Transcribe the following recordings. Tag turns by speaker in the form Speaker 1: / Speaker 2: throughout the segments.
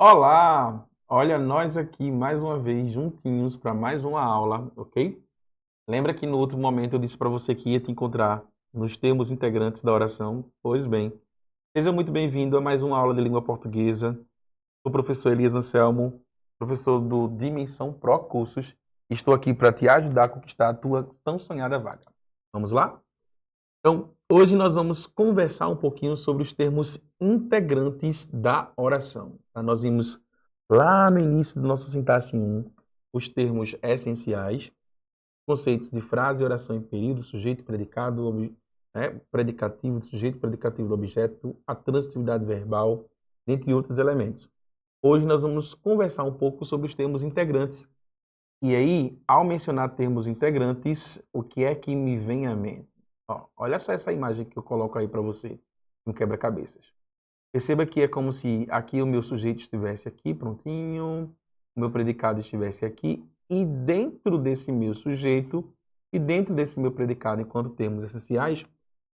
Speaker 1: Olá! Olha nós aqui mais uma vez juntinhos para mais uma aula, ok? Lembra que no outro momento eu disse para você que ia te encontrar nos termos integrantes da oração? Pois bem, seja muito bem-vindo a mais uma aula de língua portuguesa. Sou o professor Elias Anselmo, professor do Dimensão Pro Cursos. Estou aqui para te ajudar a conquistar a tua tão sonhada vaga. Vamos lá? Então, hoje nós vamos conversar um pouquinho sobre os termos integrantes da oração. Tá? Nós vimos lá no início do nosso sintaxe 1 os termos essenciais, conceitos de frase, oração e período, sujeito, predicado, predicativo, sujeito, predicativo do objeto, a transitividade verbal, dentre outros elementos. Hoje nós vamos conversar um pouco sobre os termos integrantes. E aí, ao mencionar termos integrantes, o que é que me vem à mente? Ó, olha só essa imagem que eu coloco aí para você, um quebra-cabeças. Perceba que é como se aqui o meu sujeito estivesse aqui, prontinho, o meu predicado estivesse aqui, e dentro desse meu sujeito, e dentro desse meu predicado enquanto termos essenciais,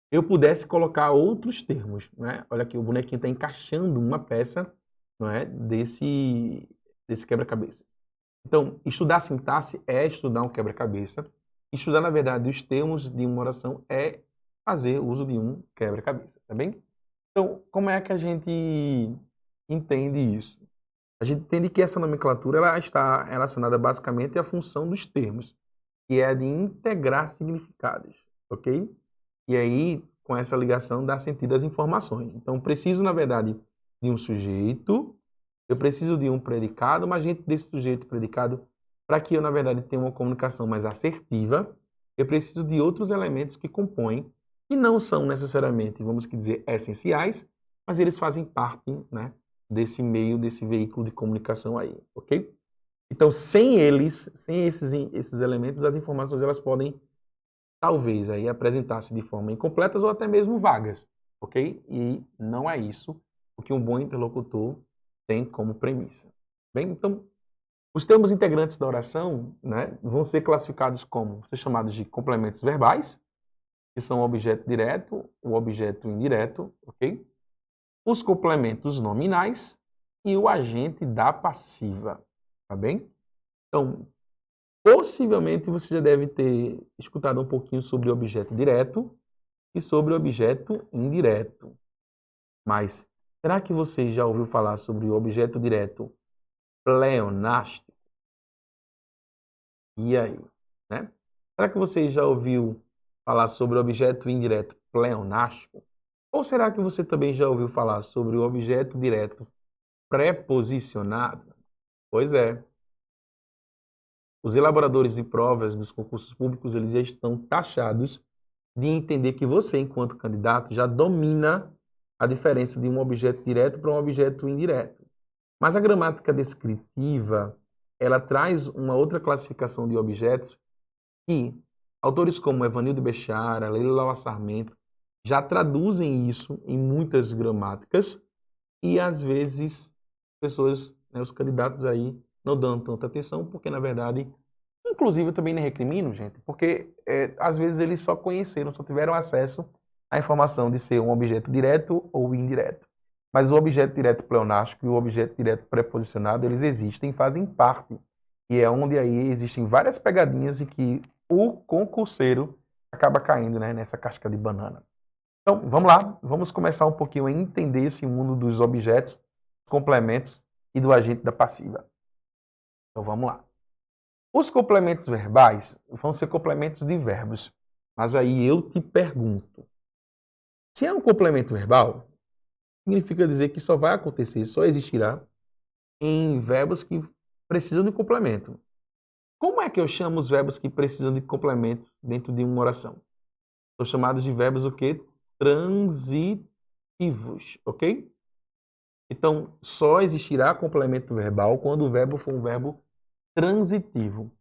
Speaker 1: eu pudesse colocar outros termos, né? Olha aqui, o bonequinho está encaixando uma peça, não é, desse quebra-cabeças. Então, estudar sintaxe é estudar um quebra-cabeça. Estudar, na verdade, os termos de uma oração é fazer uso de um quebra-cabeça, tá bem? Então, como é que a gente entende isso? A gente entende que essa nomenclatura ela está relacionada basicamente à função dos termos, que é a de integrar significados, ok? E aí, com essa ligação, dá sentido às informações. Então, preciso, na verdade, de um sujeito, eu preciso de um predicado, mas dentro desse sujeito predicado, para que eu, na verdade, tenha uma comunicação mais assertiva, eu preciso de outros elementos que compõem, que não são necessariamente, vamos dizer, essenciais, mas eles fazem parte, né, desse meio, desse veículo de comunicação aí, ok? Então, sem eles, sem esses elementos, as informações elas podem talvez aí apresentar-se de forma incompletas ou até mesmo vagas, ok? E não é isso o que um bom interlocutor tem como premissa. Bem, então, os termos integrantes da oração, né, vão ser classificados como, vão ser chamados de complementos verbais, que são o objeto direto, o objeto indireto, ok? Os complementos nominais e o agente da passiva, tá bem? Então, possivelmente você já deve ter escutado um pouquinho sobre o objeto direto e sobre o objeto indireto. Mas será que você já ouviu falar sobre o objeto direto pleonástico? E aí? Né? Será que você já ouviu falar sobre o objeto indireto pleonástico? Ou será que você também já ouviu falar sobre o objeto direto preposicionado? Pois é. Os elaboradores de provas dos concursos públicos eles já estão taxados de entender que você, enquanto candidato, já domina a diferença de um objeto direto para um objeto indireto. Mas a gramática descritiva, ela traz uma outra classificação de objetos que autores como Evanildo Bechara, Leila Sarmento, já traduzem isso em muitas gramáticas e, às vezes, pessoas, né, os candidatos aí, não dão tanta atenção, porque, na verdade, inclusive, eu também não recrimino, gente, porque às vezes eles só conheceram, só tiveram acesso à informação de ser um objeto direto ou indireto. Mas o objeto direto pleonástico e o objeto direto preposicionado, eles existem, fazem parte. E é onde aí existem várias pegadinhas e que o concurseiro acaba caindo, né, nessa casca de banana. Então, vamos lá, vamos começar um pouquinho a entender esse mundo dos objetos, complementos e do agente da passiva. Então, vamos lá. Os complementos verbais vão ser complementos de verbos. Mas aí eu te pergunto: se é um complemento verbal, significa dizer que só vai acontecer, só existirá em verbos que precisam de complemento. Como é que eu chamo os verbos que precisam de complemento dentro de uma oração? São chamados de verbos o quê? Transitivos, ok? Então, só existirá complemento verbal quando o verbo for um verbo transitivo.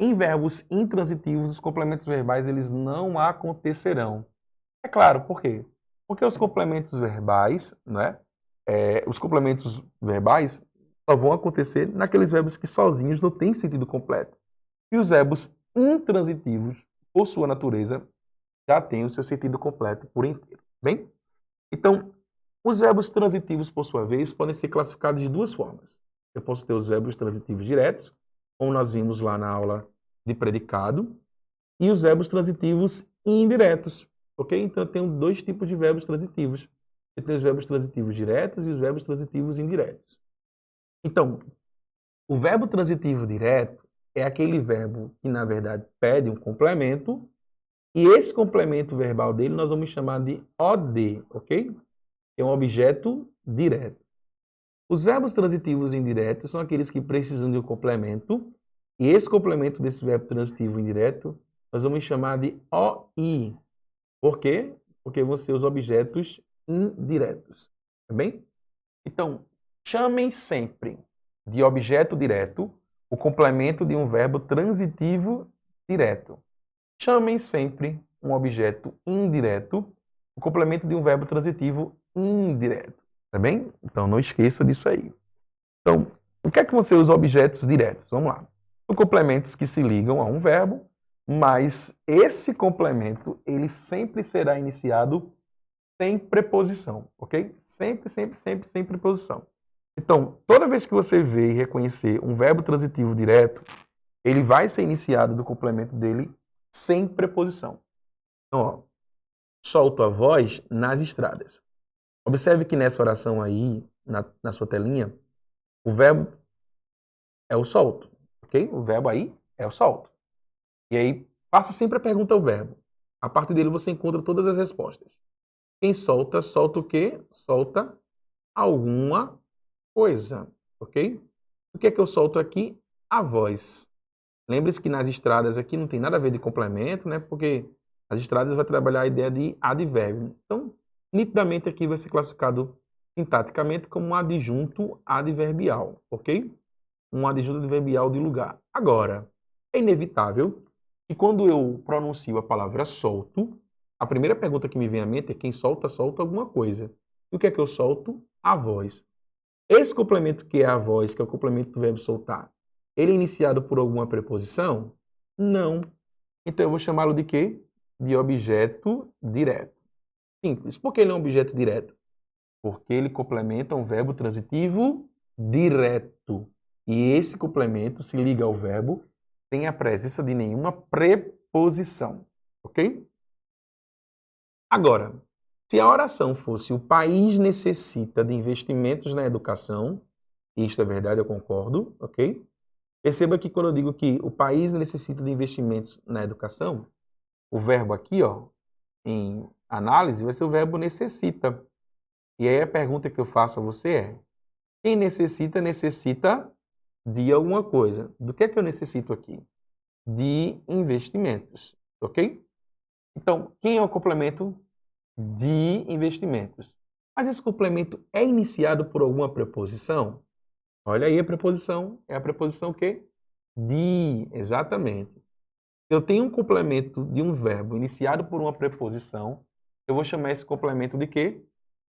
Speaker 1: Em verbos intransitivos, os complementos verbais eles não acontecerão. É claro, por quê? Porque os complementos verbais, né, os complementos verbais só vão acontecer naqueles verbos que sozinhos não têm sentido completo. E os verbos intransitivos, por sua natureza, já têm o seu sentido completo por inteiro. Bem? Então, Os verbos transitivos, por sua vez, podem ser classificados de duas formas. Eu posso ter os verbos transitivos diretos, como nós vimos lá na aula de predicado, e os verbos transitivos indiretos, ok? Então, eu tenho dois tipos de verbos transitivos. Eu tenho os verbos transitivos diretos e os verbos transitivos indiretos. Então, o verbo transitivo direto é aquele verbo que, na verdade, pede um complemento, e esse complemento verbal dele nós vamos chamar de OD, ok? É um objeto direto. Os verbos transitivos indiretos são aqueles que precisam de um complemento, e esse complemento desse verbo transitivo indireto nós vamos chamar de OI. Por quê? Porque vão ser os objetos indiretos. Tá bem? Então, chamem sempre de objeto direto o complemento de um verbo transitivo direto. Chamem sempre um objeto indireto o complemento de um verbo transitivo indireto. Tá bem? Então, não esqueça disso aí. Então, o que é que vão ser os objetos diretos? Vamos lá. São complementos que se ligam a um verbo, mas esse complemento ele sempre será iniciado sem preposição, ok? Sempre, sempre, sempre sem preposição. Então, toda vez que você vê e reconhecer um verbo transitivo direto, ele vai ser iniciado do complemento dele sem preposição. Então, ó, solto a voz nas estradas. Observe que nessa oração aí, na sua telinha, o verbo é o solto, ok? O verbo aí é o solto. E aí, faça sempre a pergunta ao verbo. A partir dele você encontra todas as respostas. Quem solta, solta o quê? Solta alguma coisa, ok? O que é que eu solto aqui? A voz. Lembre-se que nas estradas aqui não tem nada a ver de complemento, né? Porque as estradas vai trabalhar a ideia de advérbio. Então, nitidamente aqui vai ser classificado sintaticamente como um adjunto adverbial, ok? Um adjunto adverbial de lugar. Agora, é inevitável que quando eu pronuncio a palavra solto, a primeira pergunta que me vem à mente é quem solta, solta alguma coisa. E o que é que eu solto? A voz. Esse complemento que é a voz, que é o complemento do verbo soltar, ele é iniciado por alguma preposição? Não. Então eu vou chamá-lo de quê? De objeto direto. Simples. Por que ele é um objeto direto? Porque ele complementa um verbo transitivo direto. E esse complemento se liga ao verbo sem a presença de nenhuma preposição. Ok? Agora, se a oração fosse o país necessita de investimentos na educação, isto é verdade, eu concordo, ok? Perceba que quando eu digo que o país necessita de investimentos na educação, o verbo aqui, ó, em análise, vai ser o verbo necessita. E aí a pergunta que eu faço a você é: quem necessita, necessita de alguma coisa. Do que é que eu necessito aqui? De investimentos, ok? Então, quem é o complemento de investimentos? Mas esse complemento é iniciado por alguma preposição? Olha aí a preposição. É a preposição o quê? De, exatamente. Se eu tenho um complemento de um verbo iniciado por uma preposição, eu vou chamar esse complemento de quê?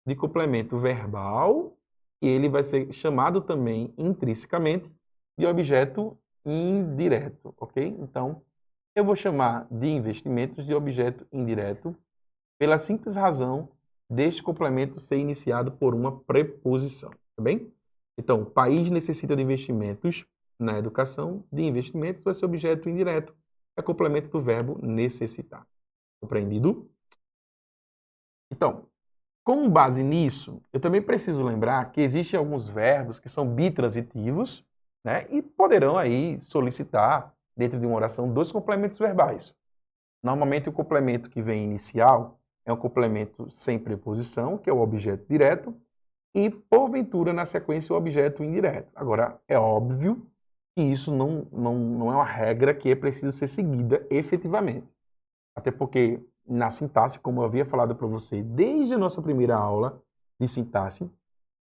Speaker 1: De complemento verbal, e ele vai ser chamado também intrinsecamente de objeto indireto, ok? Então, eu vou chamar de investimentos de objeto indireto pela simples razão deste complemento ser iniciado por uma preposição, tá bem? Então, o país necessita de investimentos na educação, de investimentos vai ser objeto indireto, é complemento do verbo necessitar. Compreendido? Então, com base nisso, eu também preciso lembrar que existem alguns verbos que são bitransitivos, né, e poderão aí solicitar, dentro de uma oração, dois complementos verbais. Normalmente, o complemento que vem inicial é um complemento sem preposição, que é o objeto direto, e, porventura, na sequência, o objeto indireto. Agora, é óbvio que isso não é uma regra que é preciso ser seguida efetivamente. Até porque, na sintaxe, como eu havia falado para você desde a nossa primeira aula de sintaxe,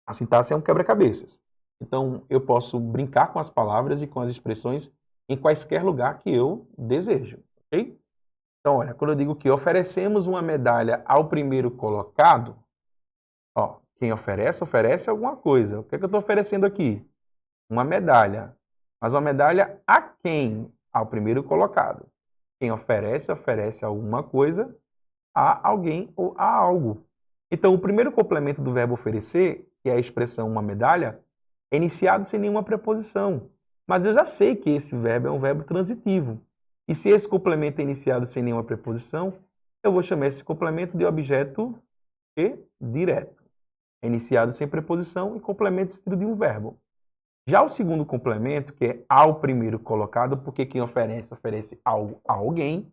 Speaker 1: a sintaxe é um quebra-cabeças. Então, eu posso brincar com as palavras e com as expressões em quaisquer lugar que eu desejo, ok? Então, olha, quando eu digo que oferecemos uma medalha ao primeiro colocado, ó, quem oferece, oferece alguma coisa. O que é que eu estou oferecendo aqui? Uma medalha. Mas uma medalha a quem? Ao primeiro colocado. Quem oferece, oferece alguma coisa a alguém ou a algo. Então, o primeiro complemento do verbo oferecer, que é a expressão uma medalha, é iniciado sem nenhuma preposição. Mas eu já sei que esse verbo é um verbo transitivo. E se esse complemento é iniciado sem nenhuma preposição, eu vou chamar esse complemento de objeto direto. É iniciado sem preposição e complemento estilo de um verbo. Já o segundo complemento, que é ao primeiro colocado, porque quem oferece algo a alguém.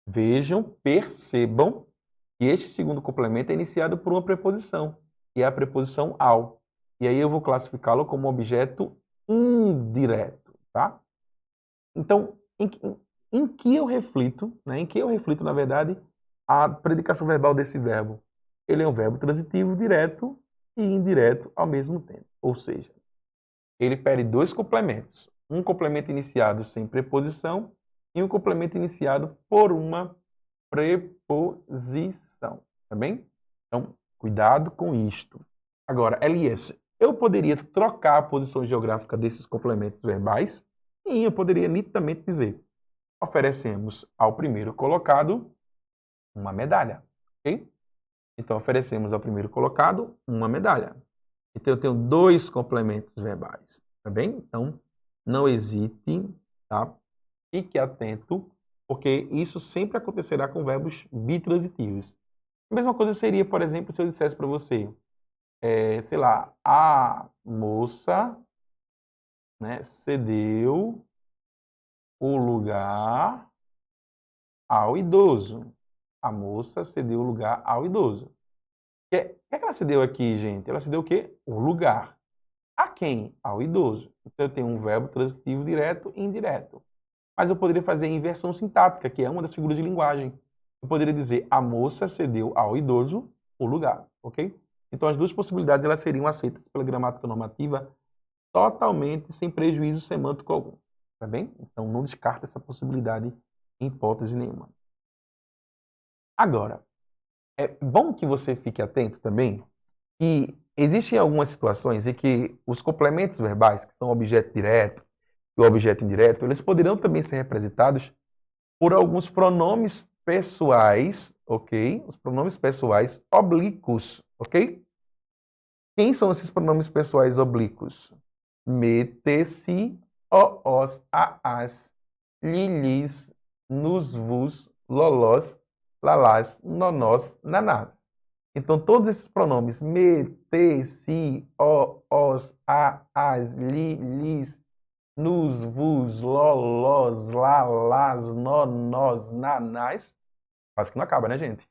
Speaker 1: Vejam, percebam que este segundo complemento é iniciado por uma preposição, que é a preposição ao. E aí eu vou classificá-lo como objeto indireto, tá? Então, em que eu reflito, né? Em que eu reflito, na verdade, a predicação verbal desse verbo? Ele é um verbo transitivo direto e indireto ao mesmo tempo. Ou seja, ele pede dois complementos. Um complemento iniciado sem preposição e um complemento iniciado por uma preposição. Tá bem? Então, cuidado com isto. Agora, Elias, eu poderia trocar a posição geográfica desses complementos verbais? Sim, eu poderia nitidamente dizer: oferecemos ao primeiro colocado uma medalha. Ok? Então, oferecemos ao primeiro colocado uma medalha. Então, eu tenho dois complementos verbais. Tá bem? Então, não hesite, tá? Fique atento, porque isso sempre acontecerá com verbos bitransitivos. A mesma coisa seria, por exemplo, se eu dissesse para você, sei lá, a moça, né, cedeu o lugar ao idoso. A moça cedeu o lugar ao idoso. O que é que ela cedeu aqui, gente? Ela cedeu o quê? O lugar. A quem? Ao idoso. Então, eu tenho um verbo transitivo direto e indireto. Mas eu poderia fazer inversão sintática, que é uma das figuras de linguagem. Eu poderia dizer: a moça cedeu ao idoso o lugar, ok? Então, as duas possibilidades elas seriam aceitas pela gramática normativa totalmente sem prejuízo semântico algum, tá bem? Então, não descarta essa possibilidade em hipótese nenhuma. Agora, é bom que você fique atento também que existem algumas situações em que os complementos verbais, que são objeto direto e o objeto indireto, eles poderão também ser representados por alguns pronomes pessoais, ok? Os pronomes pessoais oblíquos, ok? Quem são esses pronomes pessoais oblíquos? Me, te, si, os, as, lilis, nos, vos, lolós, lalás, nonós, nanás. Então, todos esses pronomes, me, te, si, os, as, lilis, nos, vos, lolós, lalás, nonós, nanás. Quase que não acaba, né, gente?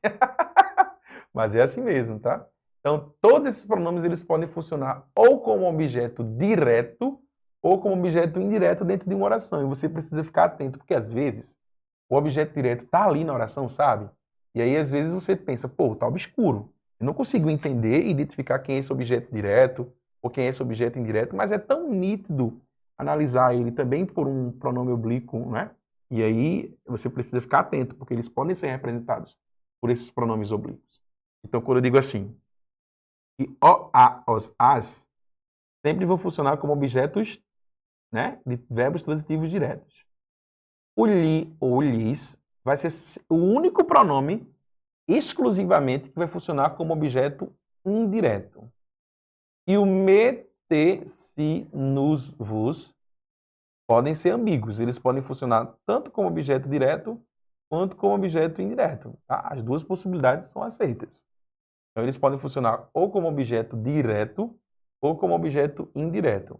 Speaker 1: Mas é assim mesmo, tá? Então, todos esses pronomes eles podem funcionar ou como objeto direto ou como objeto indireto dentro de uma oração. E você precisa ficar atento, porque às vezes o objeto direto está ali na oração, sabe? E aí, às vezes, você pensa, pô, tá obscuro. Eu não consigo entender e identificar quem é esse objeto direto ou quem é esse objeto indireto, mas é tão nítido analisar ele também por um pronome oblíquo, né? E aí você precisa ficar atento, porque eles podem ser representados por esses pronomes oblíquos. Então, quando eu digo assim, que o, a, os, as, sempre vão funcionar como objetos, né, de verbos transitivos diretos. O li ou lis vai ser o único pronome exclusivamente que vai funcionar como objeto indireto. E o me, te, si, nos, vos podem ser ambíguos. Eles podem funcionar tanto como objeto direto quanto como objeto indireto. Tá? As duas possibilidades são aceitas. Então, eles podem funcionar ou como objeto direto ou como objeto indireto.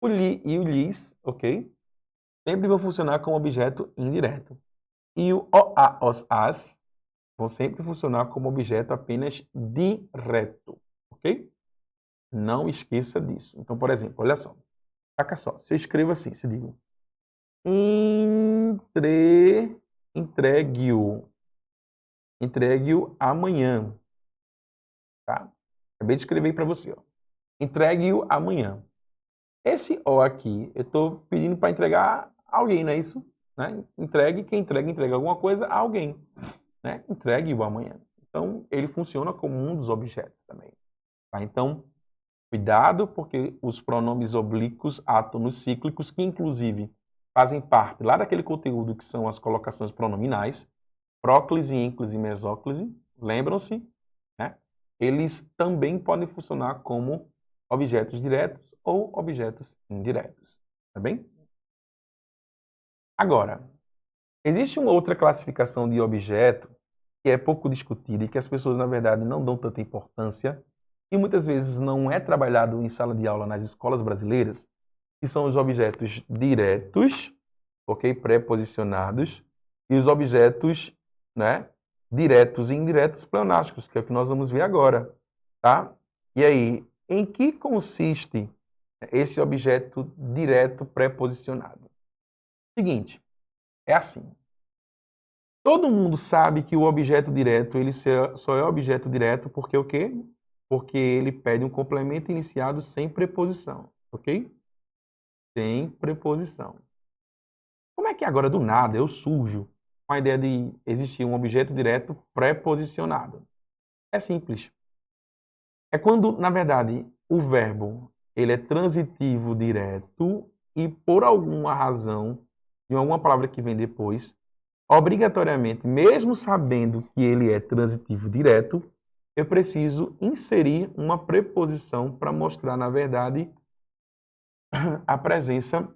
Speaker 1: O li e o lis, ok? Sempre vão funcionar como objeto indireto. E o a, os, as vão sempre funcionar como objeto apenas direto, ok? Não esqueça disso. Então, por exemplo, olha só. Saca só. Se eu escrevo assim, se digo entregue-o. Entregue-o amanhã. Tá? Acabei de escrever para você. Ó. Entregue-o amanhã. Esse O aqui, eu estou pedindo para entregar a alguém, não é isso? Né? Entregue, quem entrega alguma coisa a alguém. Né? Entregue-o amanhã. Então, ele funciona como um dos objetos também. Tá? Então, cuidado, porque os pronomes oblíquos, átonos cíclicos, que inclusive fazem parte lá daquele conteúdo que são as colocações pronominais, próclise, ênclise e mesóclise, lembram-se? Né? eles também podem funcionar como objetos diretos ou objetos indiretos, tá bem? Agora, existe uma outra classificação de objeto que é pouco discutida e que as pessoas, na verdade, não dão tanta importância e muitas vezes não é trabalhado em sala de aula nas escolas brasileiras, que são os objetos diretos, ok? Preposicionados, e os objetos, né, diretos e indiretos pleonásticos, que é o que nós vamos ver agora, tá? E aí, em que consiste esse objeto direto preposicionado? Seguinte, é assim. Todo mundo sabe que o objeto direto, ele só é objeto direto porque o quê? Porque ele pede um complemento iniciado sem preposição, ok? Sem preposição. Como é que agora, do nada, eu surjo com a ideia de existir um objeto direto preposicionado? É simples. É quando, na verdade, o verbo ele é transitivo direto e, por alguma razão, de alguma palavra que vem depois, obrigatoriamente, mesmo sabendo que ele é transitivo direto, eu preciso inserir uma preposição para mostrar, na verdade, a presença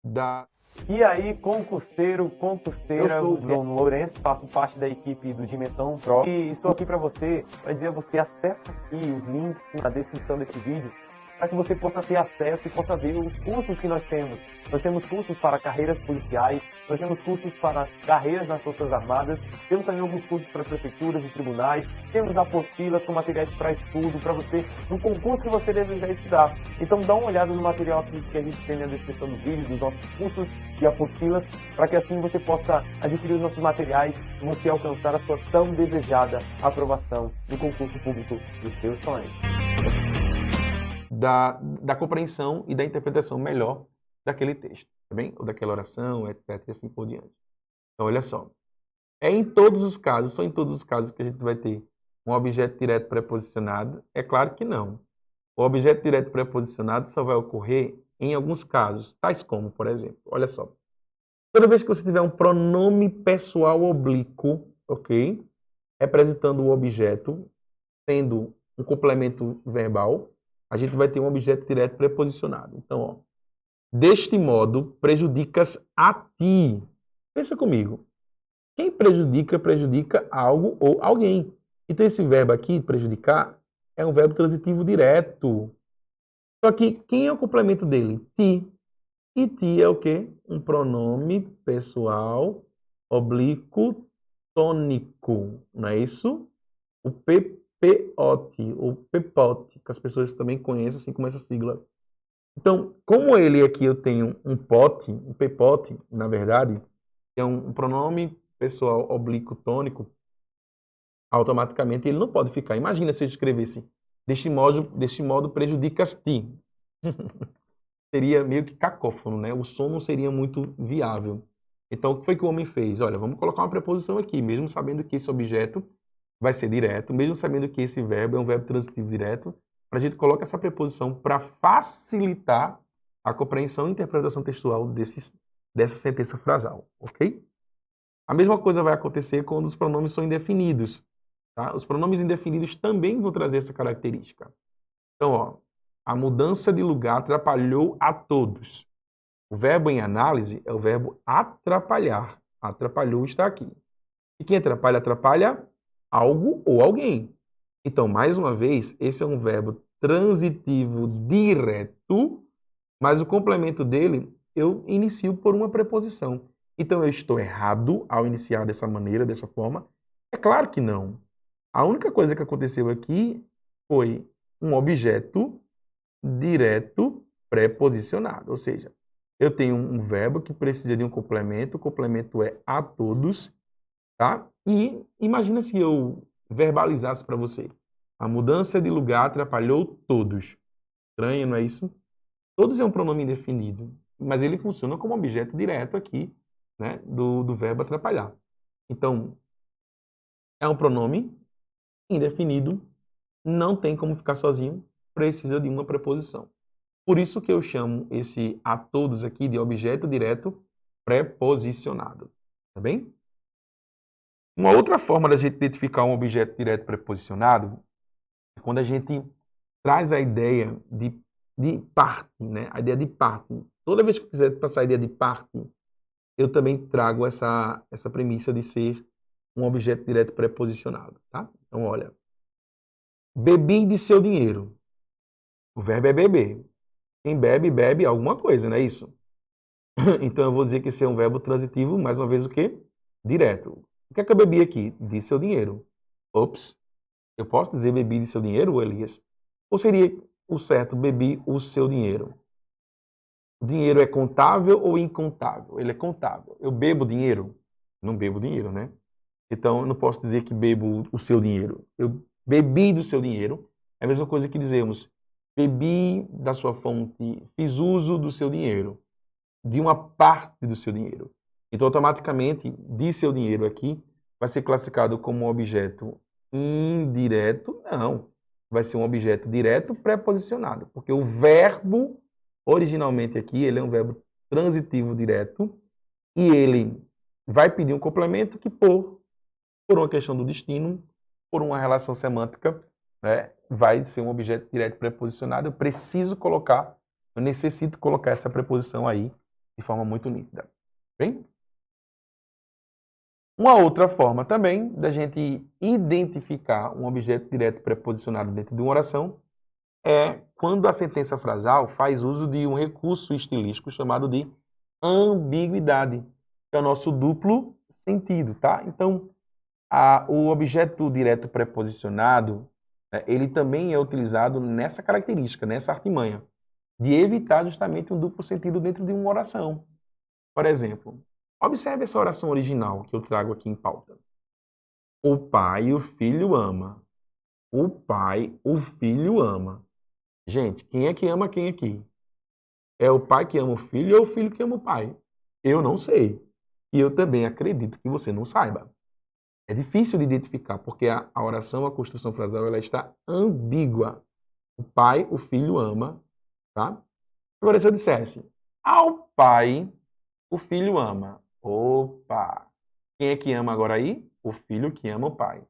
Speaker 1: da...
Speaker 2: E aí, concurseiro, concurseira,
Speaker 1: Eu sou o
Speaker 2: Bruno Lourenço, faço parte da equipe do Dimensão Pro e estou aqui para você, para dizer a você, acesse aqui os links na descrição desse vídeo para que você possa ter acesso e possa ver os cursos que nós temos. Nós temos cursos para carreiras policiais, nós temos cursos para carreiras nas Forças Armadas, temos também alguns cursos para prefeituras e tribunais, temos apostilas com materiais para estudo, para você, no concurso que você desejar estudar. Então dá uma olhada no material aqui que a gente tem na descrição do vídeo, dos nossos cursos e apostilas, para que assim você possa adquirir os nossos materiais e você alcançar a sua tão desejada aprovação no concurso público dos seus sonhos.
Speaker 1: da compreensão e da interpretação melhor daquele texto, tá bem? Ou daquela oração, etc. E assim por diante. Então, olha só. É em todos os casos, só em todos os casos que a gente vai ter um objeto direto preposicionado? É claro que não. O objeto direto preposicionado só vai ocorrer em alguns casos, tais como, por exemplo, olha só. Toda vez que você tiver um pronome pessoal oblíquo, ok? Representando o objeto, sendo um complemento verbal, a gente vai ter um objeto direto preposicionado. Então, ó, deste modo, prejudicas a ti. Pensa comigo. Quem prejudica, prejudica algo ou alguém. Então, esse verbo aqui, prejudicar, é um verbo transitivo direto. Só que quem é o complemento dele? Ti. E ti é o quê? Um pronome pessoal oblíquo tônico. Não é isso? O pepote, ou pepote, que as pessoas também conhecem assim como essa sigla. Então, como ele aqui eu tenho um pote, um pepote, na verdade, que é um pronome pessoal oblíquo tônico, automaticamente ele não pode ficar. Imagina se eu escrevesse deste modo prejudicas-te. Seria meio que cacófono, né? O som não seria muito viável. Então, o que foi que o homem fez? Olha, vamos colocar uma preposição aqui, mesmo sabendo que esse objeto vai ser direto, mesmo sabendo que esse verbo é um verbo transitivo direto, a gente coloca essa preposição para facilitar a compreensão e interpretação textual dessa sentença frasal, ok? A mesma coisa vai acontecer quando os pronomes são indefinidos. Tá? Os pronomes indefinidos também vão trazer essa característica. Então, ó, a mudança de lugar atrapalhou a todos. O verbo em análise é o verbo atrapalhar. Atrapalhou está aqui. E quem atrapalha, atrapalha algo ou alguém. Então, mais uma vez, esse é um verbo transitivo direto, mas o complemento dele eu inicio por uma preposição. Então, eu estou errado ao iniciar dessa maneira, dessa forma? É claro que não. A única coisa que aconteceu aqui foi um objeto direto preposicionado. Ou seja, eu tenho um verbo que precisa de um complemento, o complemento é a todos, tá? E imagina se eu verbalizasse para você. A mudança de lugar atrapalhou todos. Estranho, não é isso? Todos é um pronome indefinido, mas ele funciona como objeto direto aqui, né, do verbo atrapalhar. Então, é um pronome indefinido, não tem como ficar sozinho, precisa de uma preposição. Por isso que eu chamo esse a todos aqui de objeto direto preposicionado. Tá bem? Uma outra forma da gente identificar um objeto direto preposicionado é quando a gente traz a ideia de parte, né? A ideia de parte. Toda vez que eu quiser passar a ideia de parte, eu também trago essa premissa de ser um objeto direto preposicionado, tá? Então, olha, bebi de seu dinheiro. O verbo é beber. Quem bebe, bebe alguma coisa, não é isso? Então, eu vou dizer que esse é um verbo transitivo, mais uma vez, o quê? Direto. O que é que eu bebi aqui? De seu dinheiro. Ops. Eu posso dizer bebi de seu dinheiro, Elias? Ou seria o certo, bebi o seu dinheiro? O dinheiro é contável ou incontável? Ele é contável. Eu bebo dinheiro? Não bebo dinheiro, né? Então, eu não posso dizer que bebo o seu dinheiro. Eu bebi do seu dinheiro. É a mesma coisa que dizemos, bebi da sua fonte, fiz uso do seu dinheiro, de uma parte do seu dinheiro. Então, automaticamente, de seu dinheiro aqui, vai ser classificado como um objeto indireto? Não. Vai ser um objeto direto preposicionado, porque o verbo, originalmente aqui, ele é um verbo transitivo direto, e ele vai pedir um complemento que, por uma questão do destino, por uma relação semântica, né, vai ser um objeto direto preposicionado. Eu necessito colocar essa preposição aí de forma muito nítida. Bem? Uma outra forma também da gente identificar um objeto direto preposicionado dentro de uma oração é quando a sentença frasal faz uso de um recurso estilístico chamado de ambiguidade, que é o nosso duplo sentido, tá? Então, o objeto direto preposicionado, ele também é utilizado nessa característica, nessa artimanha, de evitar justamente um duplo sentido dentro de uma oração. Por exemplo, observe essa oração original que eu trago aqui em pauta. O pai e o filho ama. O pai, o filho ama. Gente, quem é que ama quem aqui? É o pai que ama o filho ou o filho que ama o pai? Eu não sei. E eu também acredito que você não saiba. É difícil de identificar, porque a oração, a construção frasal, ela está ambígua. O pai, o filho ama, tá? Agora, se eu dissesse, ao pai, o filho ama. Opa! Quem é que ama agora aí? O filho que ama o pai.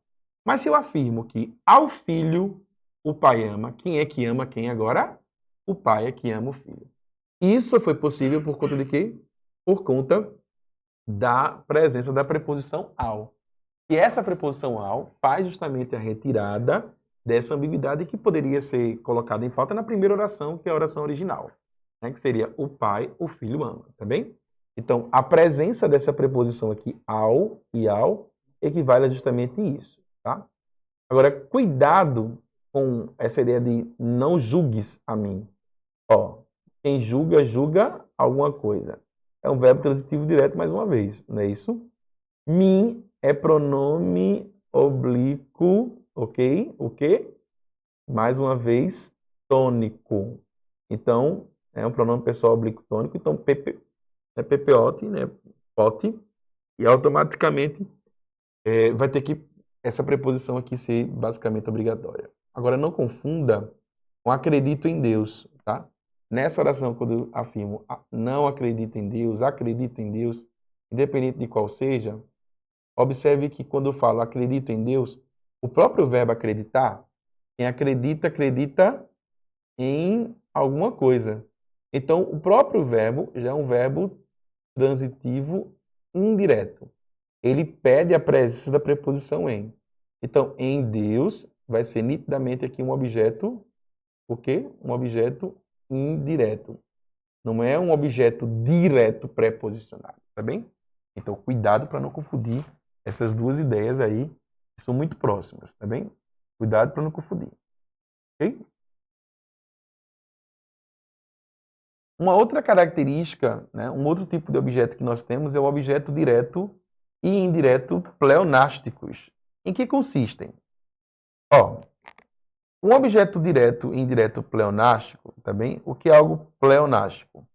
Speaker 1: Mas se eu afirmo que ao filho o pai ama, quem é que ama quem agora? O pai é que ama o filho. Isso foi possível por conta de quê? Por conta da presença da preposição ao. E essa preposição ao faz justamente a retirada dessa ambiguidade que poderia ser colocada em pauta na primeira oração, que é a oração original, né? Que seria o pai, o filho ama, tá bem? Então, a presença dessa preposição aqui, ao e ao, equivale a justamente isso, tá? Agora, cuidado com essa ideia de não julgues a mim. Ó, quem julga, julga alguma coisa. É um verbo transitivo direto mais uma vez, não é isso? Mim é pronome oblíquo, ok? O quê? Mais uma vez, tônico. Então, é um pronome pessoal oblíquo tônico. Então, é PPOT, né? Pote. E automaticamente vai ter que essa preposição aqui ser basicamente obrigatória. Agora, não confunda com acredito em Deus, tá? Nessa oração, quando eu afirmo não acredito em Deus, acredito em Deus, independente de qual seja, observe que quando eu falo acredito em Deus, o próprio verbo acreditar, quem acredita, acredita em alguma coisa. Então, o próprio verbo já é um verbo transitivo indireto. Ele pede a presença da preposição em. Então, em Deus vai ser nitidamente aqui um objeto, o quê? Um objeto indireto. Não é um objeto direto preposicionado, tá bem? Então, cuidado para não confundir essas duas ideias aí, que são muito próximas, tá bem? Cuidado para não confundir, ok? Uma outra característica, né, um outro tipo de objeto que nós temos é o objeto direto e indireto pleonásticos. Em que consistem? Ó, um objeto direto e indireto pleonástico, tá bem? O que é algo pleonástico?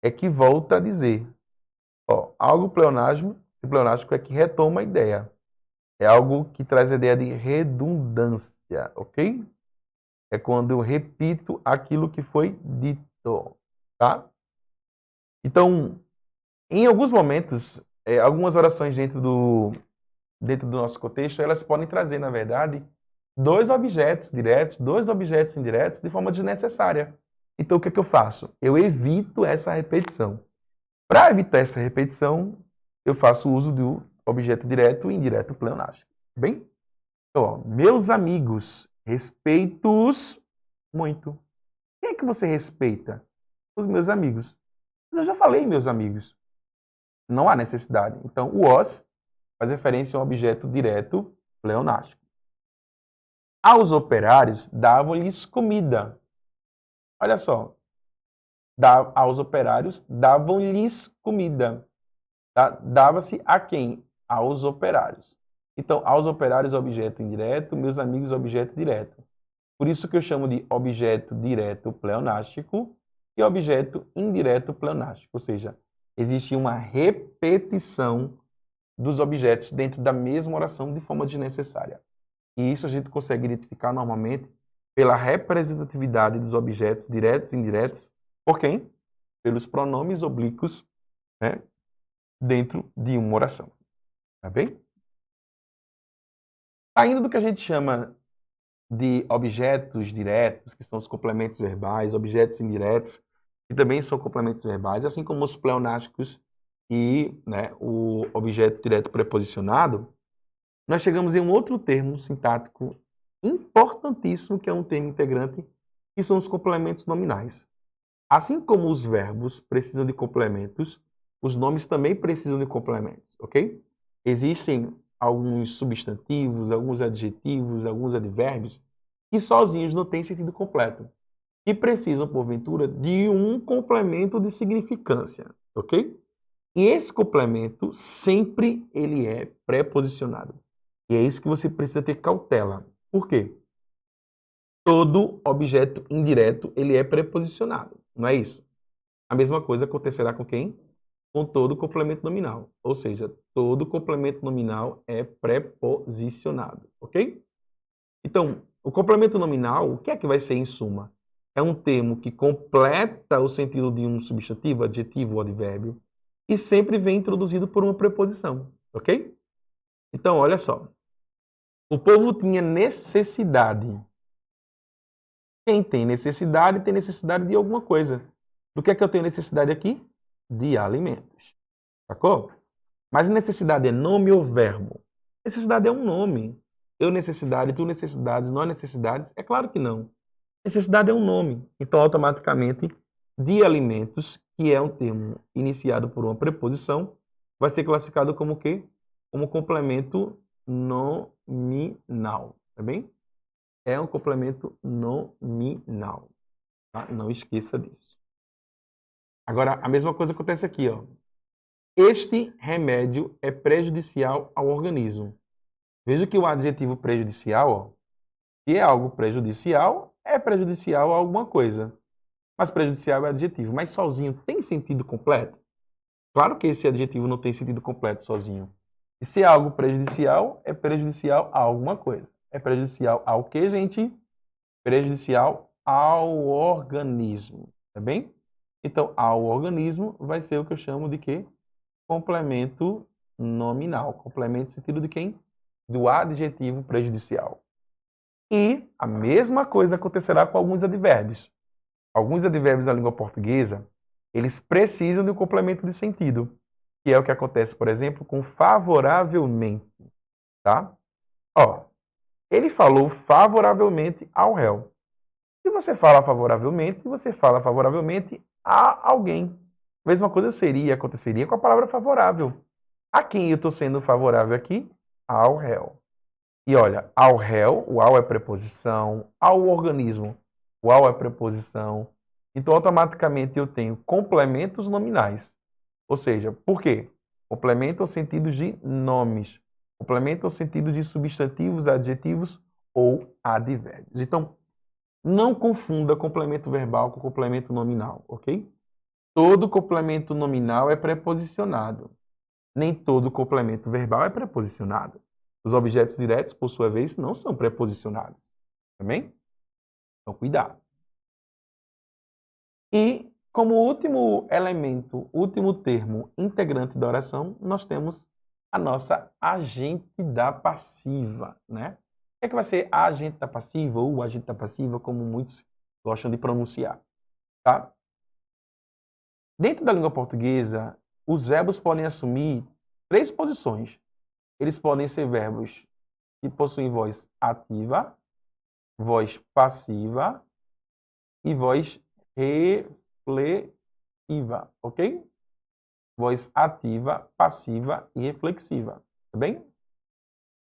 Speaker 1: É que volta a dizer. Ó, algo pleonástico é que retoma a ideia. É algo que traz a ideia de redundância, ok? É quando eu repito aquilo que foi dito, tá? Então, em alguns momentos, algumas orações dentro dentro do nosso contexto, elas podem trazer, na verdade, dois objetos diretos, dois objetos indiretos de forma desnecessária. Então, o que é que eu faço? Eu evito essa repetição. Para evitar essa repetição, eu faço uso do objeto direto e indireto pleonástico. Bem? Então, ó, meus amigos, respeito-os muito. Quem é que você respeita? Os meus amigos. Eu já falei meus amigos. Não há necessidade. Então, o os faz referência a um objeto direto pleonástico. Aos operários davam-lhes comida. Olha só. Aos operários davam-lhes comida. Tá? Dava-se a quem? Aos operários. Então, aos operários, objeto indireto, meus amigos, objeto direto. Por isso que eu chamo de objeto direto pleonástico e objeto indireto pleonástico. Ou seja, existe uma repetição dos objetos dentro da mesma oração de forma desnecessária. E isso a gente consegue identificar normalmente pela representatividade dos objetos diretos e indiretos. Por quem? Pelos pronomes oblíquos, né, dentro de uma oração. Tá bem? Ainda do que a gente chama de objetos diretos, que são os complementos verbais, objetos indiretos, que também são complementos verbais, assim como os pleonásticos e, né, o objeto direto preposicionado, nós chegamos em um outro termo sintático importantíssimo, que é um termo integrante, que são os complementos nominais. Assim como os verbos precisam de complementos, os nomes também precisam de complementos, ok? Existem alguns substantivos, alguns adjetivos, alguns advérbios que sozinhos não têm sentido completo e precisam, porventura, de um complemento de significância, ok? E esse complemento sempre ele é preposicionado. E é isso que você precisa ter cautela. Por quê? Todo objeto indireto ele é preposicionado, não é isso? A mesma coisa acontecerá com quem? Com todo complemento nominal. Ou seja, todo complemento nominal é preposicionado, ok? Então, o complemento nominal, o que é que vai ser em suma? É um termo que completa o sentido de um substantivo, adjetivo ou advérbio e sempre vem introduzido por uma preposição, ok? Então, olha só. O povo tinha necessidade. Quem tem necessidade de alguma coisa. Do que é que eu tenho necessidade aqui? De alimentos. Sacou? Mas necessidade é nome ou verbo? Necessidade é um nome. Eu necessidade, tu necessidades, nós necessidades? É claro que não. Necessidade é um nome. Então, automaticamente, de alimentos, que é um termo iniciado por uma preposição, vai ser classificado como o quê? Como complemento nominal. Tá bem? É um complemento nominal. Tá? Não esqueça disso. Agora, a mesma coisa acontece aqui, ó. Este remédio é prejudicial ao organismo. Veja que o adjetivo prejudicial, ó, se é algo prejudicial, é prejudicial a alguma coisa. Mas prejudicial é adjetivo. Mas sozinho tem sentido completo? Claro que esse adjetivo não tem sentido completo sozinho. E se é algo prejudicial, é prejudicial a alguma coisa. É prejudicial ao que, gente? Prejudicial ao organismo. Tá bem? Então, ao organismo vai ser o que eu chamo de quê? Complemento nominal. Complemento no sentido de quem? Do adjetivo prejudicial. E a mesma coisa acontecerá com alguns advérbios. Alguns advérbios da língua portuguesa, eles precisam de um complemento de sentido, que é o que acontece, por exemplo, com favoravelmente, tá? Ó, ele falou favoravelmente ao réu. Se você você fala favoravelmente a alguém. A mesma coisa aconteceria com a palavra favorável. A quem eu estou sendo favorável aqui? Ao réu. E olha, ao réu, o ao é preposição, ao organismo, o ao é preposição. Então, automaticamente eu tenho complementos nominais. Ou seja, por quê? Complemento ao sentido de nomes. Complemento ao sentido de substantivos, adjetivos ou advérbios. Então, não confunda complemento verbal com complemento nominal, ok? Todo complemento nominal é preposicionado. Nem todo complemento verbal é preposicionado. Os objetos diretos, por sua vez, não são preposicionados. Também? Então, cuidado. E, como último elemento, último termo integrante da oração, nós temos a nossa agente da passiva, né? O que é que vai ser a agente da passiva ou agente da passiva, como muitos gostam de pronunciar, tá? Dentro da língua portuguesa, os verbos podem assumir 3 posições. Eles podem ser verbos que possuem voz ativa, voz passiva e voz reflexiva, ok? Voz ativa, passiva e reflexiva, tá bem?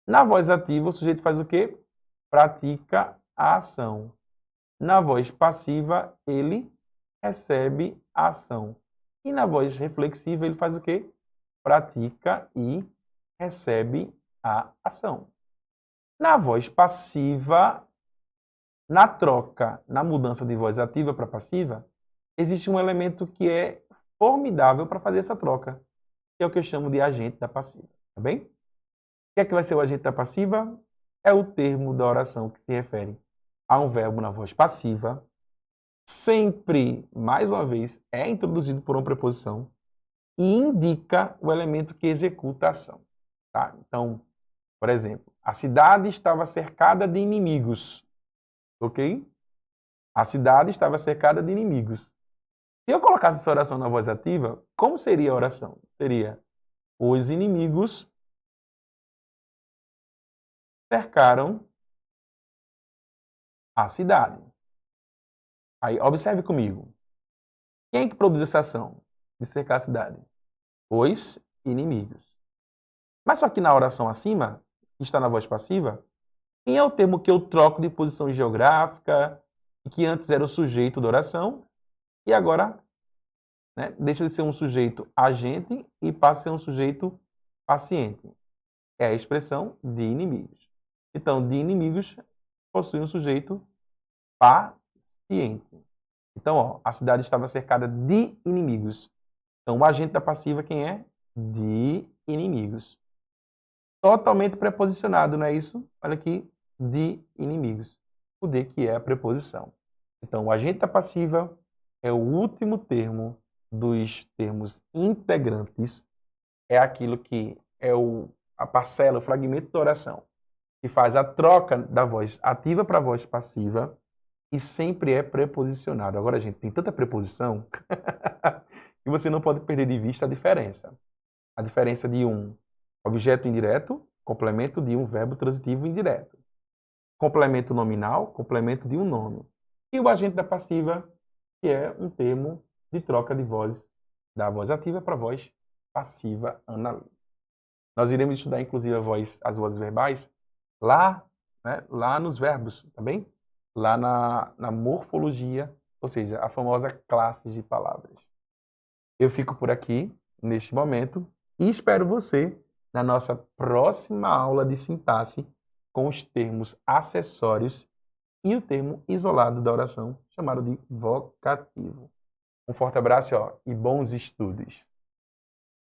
Speaker 1: Na voz ativa, o sujeito faz o quê? Pratica a ação. Na voz passiva, ele recebe a ação. E na voz reflexiva, ele faz o quê? Pratica e recebe a ação. Na voz passiva, na troca, na mudança de voz ativa para passiva, existe um elemento que é formidável para fazer essa troca, que é o que eu chamo de agente da passiva, tá bem? O que é que vai ser o agente da passiva? É o termo da oração que se refere a um verbo na voz passiva, sempre, mais uma vez, é introduzido por uma preposição e indica o elemento que executa a ação, tá? Então, por exemplo, a cidade estava cercada de inimigos, ok? A cidade estava cercada de inimigos. Se eu colocasse essa oração na voz ativa, como seria a oração? Seria: os inimigos cercaram a cidade. Aí, observe comigo. Quem é que produz essa ação de cercar a cidade? Os inimigos. Mas só que na oração acima, que está na voz passiva, quem é o termo que eu troco de posição geográfica, e que antes era o sujeito da oração, e agora, né, deixa de ser um sujeito agente e passa a ser um sujeito paciente? É a expressão de inimigos. Então, de inimigos possui um sujeito paciente. Então, ó, a cidade estava cercada de inimigos. Então, o agente da passiva quem é? De inimigos. Totalmente preposicionado, não é isso? Olha aqui, de inimigos. O de que é a preposição. Então, o agente da passiva é o último termo dos termos integrantes. É aquilo que é a parcela, o fragmento da oração, que faz a troca da voz ativa para a voz passiva e sempre é preposicionado. Agora, gente, tem tanta preposição que você não pode perder de vista a diferença. A diferença de um objeto indireto, complemento de um verbo transitivo indireto. Complemento nominal, complemento de um nome. E o agente da passiva, que é um termo de troca de voz, da voz ativa para a voz passiva analítica. Nós iremos estudar, inclusive, as vozes verbais lá, né, lá nos verbos, tá bem? Lá na morfologia, ou seja, a famosa classe de palavras. Eu fico por aqui, neste momento, e espero você na nossa próxima aula de sintaxe com os termos acessórios e o termo isolado da oração, chamado de vocativo. Um forte abraço, ó, e bons estudos!